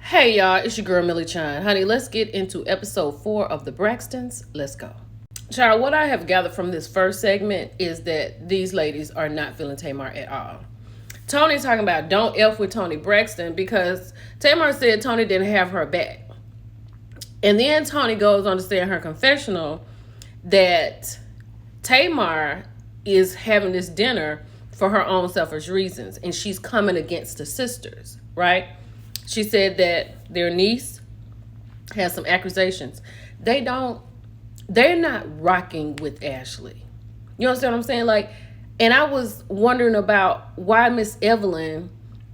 Hey y'all, it's your girl Millie Chan. Honey, let's get into episode 4 of the Braxtons. Let's go. Child, what I have gathered from this first segment is that these ladies are not feeling Tamar at all. Tony's talking about don't F with Tony Braxton because Tamar said Tony didn't have her back. And then Tony goes on to say in her confessional that Tamar is having this dinner for her own selfish reasons and she's coming against the sisters, right? She said that their niece has some accusations. They're not rocking with Ashley. You understand what I'm saying? And I was wondering about why Miss Evelyn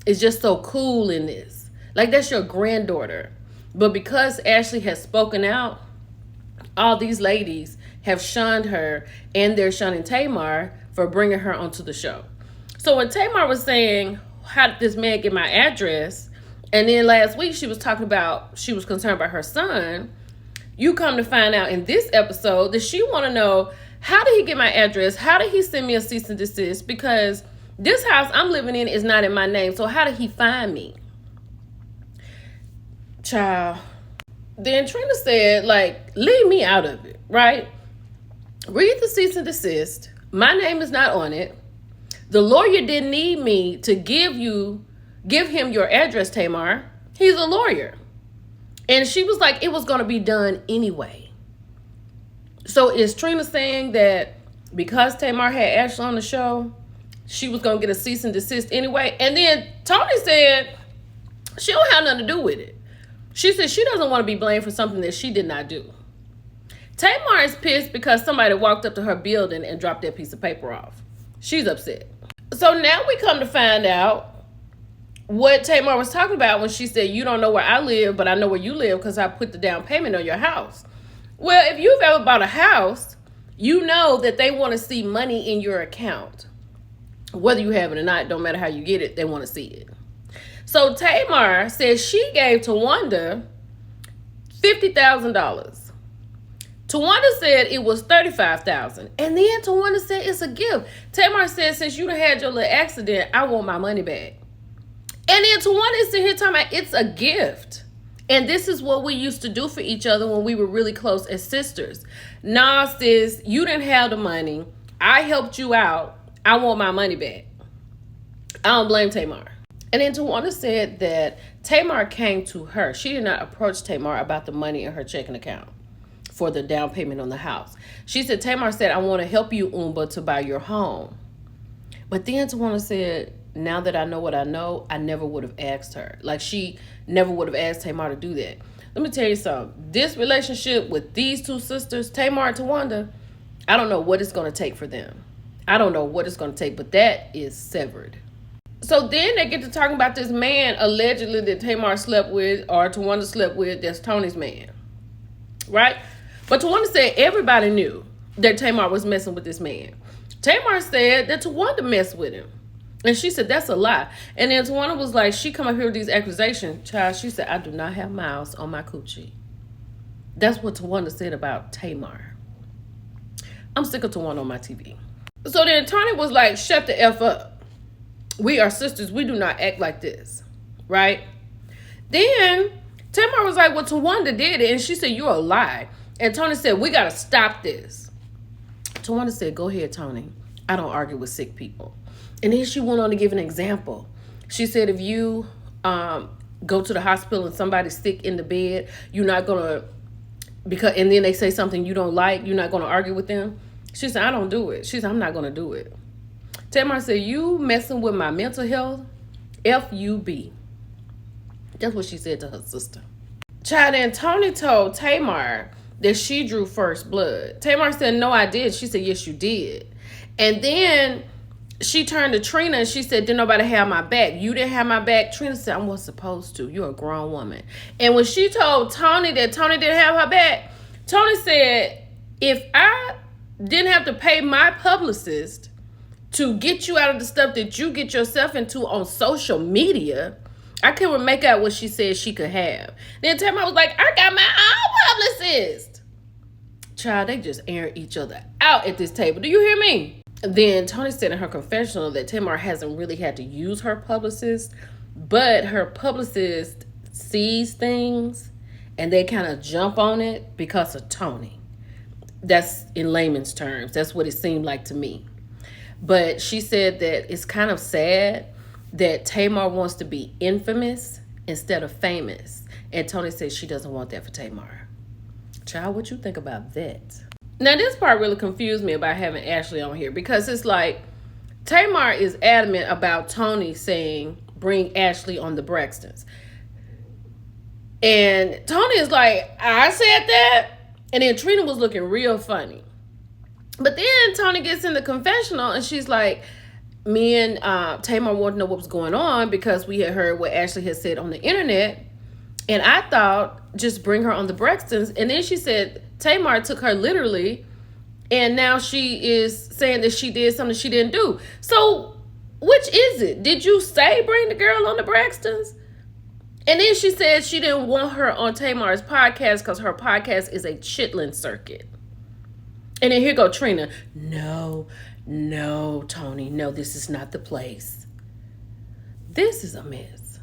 is just so cool in this. That's your granddaughter. But because Ashley has spoken out, all these ladies have shunned her and they're shunning Tamar for bringing her onto the show. So when Tamar was saying, how did this man get my address? And then last week she was talking about she was concerned about her son. You come to find out in this episode that she want to know, how did he get my address? How did he send me a cease and desist? Because this house I'm living in is not in my name. So how did he find me? Child. Then Trina said, leave me out of it, right? Read the cease and desist. My name is not on it. The lawyer didn't need me to give him your address, Tamar. He's a lawyer. And she was like, it was going to be done anyway. So is Trina saying that because Tamar had Ashley on the show, she was going to get a cease and desist anyway? And then Tony said she don't have nothing to do with it. She said she doesn't want to be blamed for something that she did not do. Tamar is pissed because somebody walked up to her building and dropped that piece of paper off. She's upset. So now we come to find out what Tamar was talking about when she said, you don't know where I live, but I know where you live because I put the down payment on your house. Well, if you've ever bought a house, you know that they want to see money in your account. Whether you have it or not, don't matter how you get it, they want to see it. So Tamar says she gave Tawanda $50,000. Tawanda said it was $35,000. And then Tawanda said it's a gift. Tamar said, since you done had your little accident, I want my money back. And then Tawanda is sitting here talking about it's a gift. And this is what we used to do for each other when we were really close as sisters. Nah, sis, you didn't have the money. I helped you out. I want my money back. I don't blame Tamar. And then Tawanda said that Tamar came to her. She did not approach Tamar about the money in her checking account for the down payment on the house. She said, Tamar said, I want to help you, Umba, to buy your home. But then Tawanda said, now that I know what I know, I never would have asked her. She never would have asked Tamar to do that. Let me tell you something. This relationship with these two sisters, Tamar and Tawanda, I don't know what it's going to take for them. I don't know what it's going to take, but that is severed. So then they get to talking about this man allegedly that Tamar slept with or Tawanda slept with. That's Tony's man. Right? But Tawanda said everybody knew that Tamar was messing with this man. Tamar said that Tawanda messed with him. And she said, that's a lie. And then Tawanda was like, she come up here with these accusations. Child, she said, I do not have miles on my coochie. That's what Tawanda said about Tamar. I'm sick of Tawanda on my TV. So then Tony was like, shut the F up. We are sisters. We do not act like this. Right? Then Tamar was like, well, Tawanda did it. And she said, you're a lie. And Tony said, we got to stop this. Tawanda said, go ahead, Tony. I don't argue with sick people. And then she went on to give an example. She said, if you go to the hospital and somebody's sick in the bed, you're not going to, and then they say something you don't like, you're not going to argue with them. She said, I don't do it. She said, I'm not going to do it. Tamar said, you messing with my mental health? F-U-B. That's what she said to her sister. Child, and Tony told Tamar that she drew first blood. Tamar said, no, I did. She said, yes, you did. And then she turned to Trina and she said, didn't nobody have my back? You didn't have my back? Trina said, I wasn't supposed to. You're a grown woman. And when she told Tony that Tony didn't have her back, Tony said, if I didn't have to pay my publicist to get you out of the stuff that you get yourself into on social media, I couldn't make out what she said she could have. Then Tamar was like, I got my own publicist. Child, they just air each other out at this table. Do you hear me? Then Tony said in her confessional that Tamar hasn't really had to use her publicist, but her publicist sees things and they kind of jump on it because of Tony. That's in layman's terms. That's what it seemed like to me. But she said that it's kind of sad that Tamar wants to be infamous instead of famous. And Tony says she doesn't want that for Tamar. Child, what you think about that? Now, this part really confused me about having Ashley on here, because it's like Tamar is adamant about Tony saying, bring Ashley on the Braxtons. And Tony is like, I said that? And then Trina was looking real funny. But then Tony gets in the confessional and she's like, me and Tamar wanted to know what was going on because we had heard what Ashley had said on the internet. And I thought, just bring her on the Braxtons. And then she said Tamar took her literally. And now she is saying that she did something she didn't do. So which is it? Did you say bring the girl on the Braxtons? And then she said she didn't want her on Tamar's podcast because her podcast is a chitlin circuit. And then here go Trina. No, Tony. No, this is not the place. This is a mess.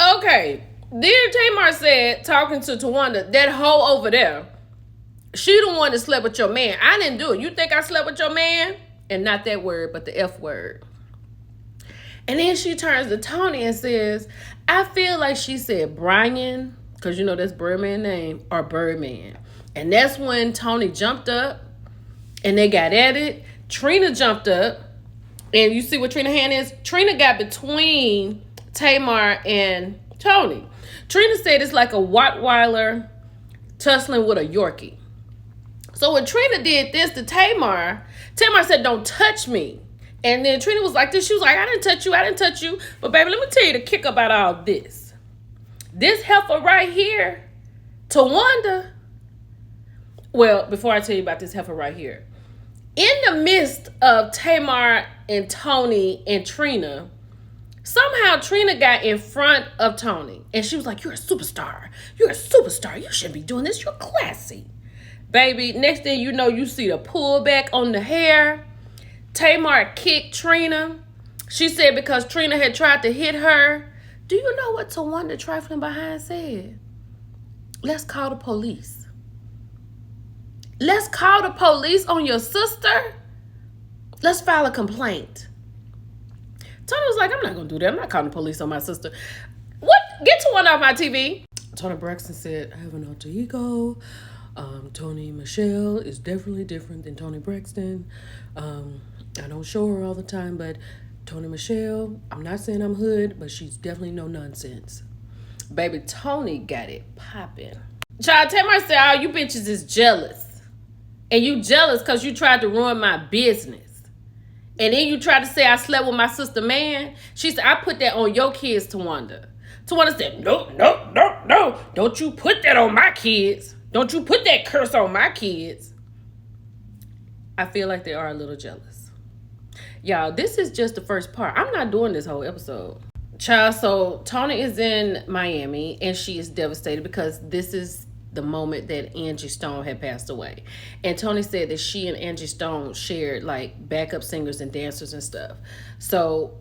Okay. Then Tamar said, talking to Tawanda, that hoe over there, she the one that slept with your man. I didn't do it. You think I slept with your man? And not that word, but the F word. And then she turns to Tony and says, I feel like she said Brian, because you know that's Birdman's name, or Birdman. And that's when Tony jumped up and they got at it. Trina jumped up. And you see what Trina's hand is? Trina got between Tamar and Tony. Trina said it's like a Rottweiler tussling with a Yorkie. So when Trina did this to Tamar said, don't touch me. And then Trina was like this. She was like, I didn't touch you. But baby, let me tell you the kick about all this. This heifer right here, Tawanda. Well, before I tell you about this heifer right here. In the midst of Tamar and Tony and Trina, somehow Trina got in front of Tony. And she was like, you're a superstar. You're a superstar. You shouldn't be doing this. You're classy. Baby, next thing you know, you see the pullback on the hair. Tamar kicked Trina. She said because Trina had tried to hit her. Do you know what Tawanda trifling behind said? Let's call the police. Let's call the police on your sister. Let's file a complaint. Tony was like, I'm not going to do that. I'm not calling the police on my sister. What? Get Tawanda off my TV. Tony Braxton said, I have an alter ego. Tony Michelle is definitely different than Tony Braxton. I don't show her all the time, but Tony Michelle, I'm not saying I'm hood, but she's definitely no nonsense. Baby, Tony got it popping. Child, Tamar said, oh, you bitches is jealous. And you jealous because you tried to ruin my business. And then you tried to say I slept with my sister man. She said, I put that on your kids, Tawanda. Tawanda said, no. Don't you put that on my kids. Don't you put that curse on my kids. I feel like they are a little jealous. Y'all, this is just the first part. I'm not doing this whole episode. Child, so Tony is in Miami and she is devastated because this is the moment that Angie Stone had passed away. And Tony said that she and Angie Stone shared like backup singers and dancers and stuff. So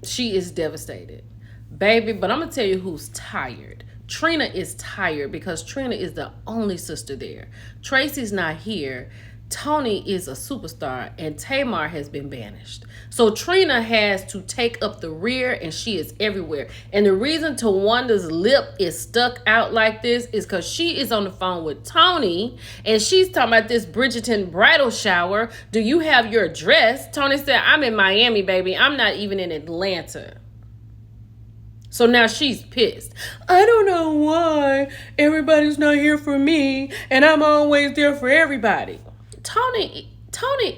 she is devastated. Baby, but I'm going to tell you who's tired. Trina is tired because Trina is the only sister there. Tracy's not here. Tony is a superstar and Tamar has been banished. So Trina has to take up the rear and she is everywhere. And the reason Tawanda's lip is stuck out like this is because she is on the phone with Tony and she's talking about this Bridgerton bridal shower. Do you have your dress? Tony said, I'm in Miami, baby. I'm not even in Atlanta. So now she's pissed. I don't know why everybody's not here for me and I'm always there for everybody. Tony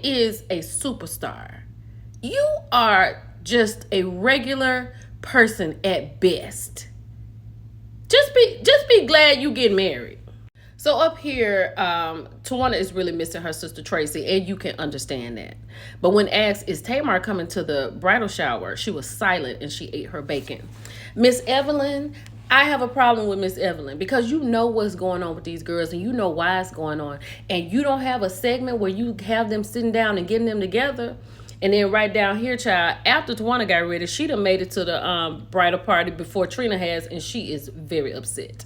is a superstar. You are just a regular person at best. Just be glad you get married. So up here, Tawanda is really missing her sister Tracy, and you can understand that. But when asked, is Tamar coming to the bridal shower, she was silent and she ate her bacon. Miss Evelyn, I have a problem with Miss Evelyn because you know what's going on with these girls and you know why it's going on. And you don't have a segment where you have them sitting down and getting them together. And then right down here, child, after Tawana got ready, she done made it to the bridal party before Trina has, and she is very upset.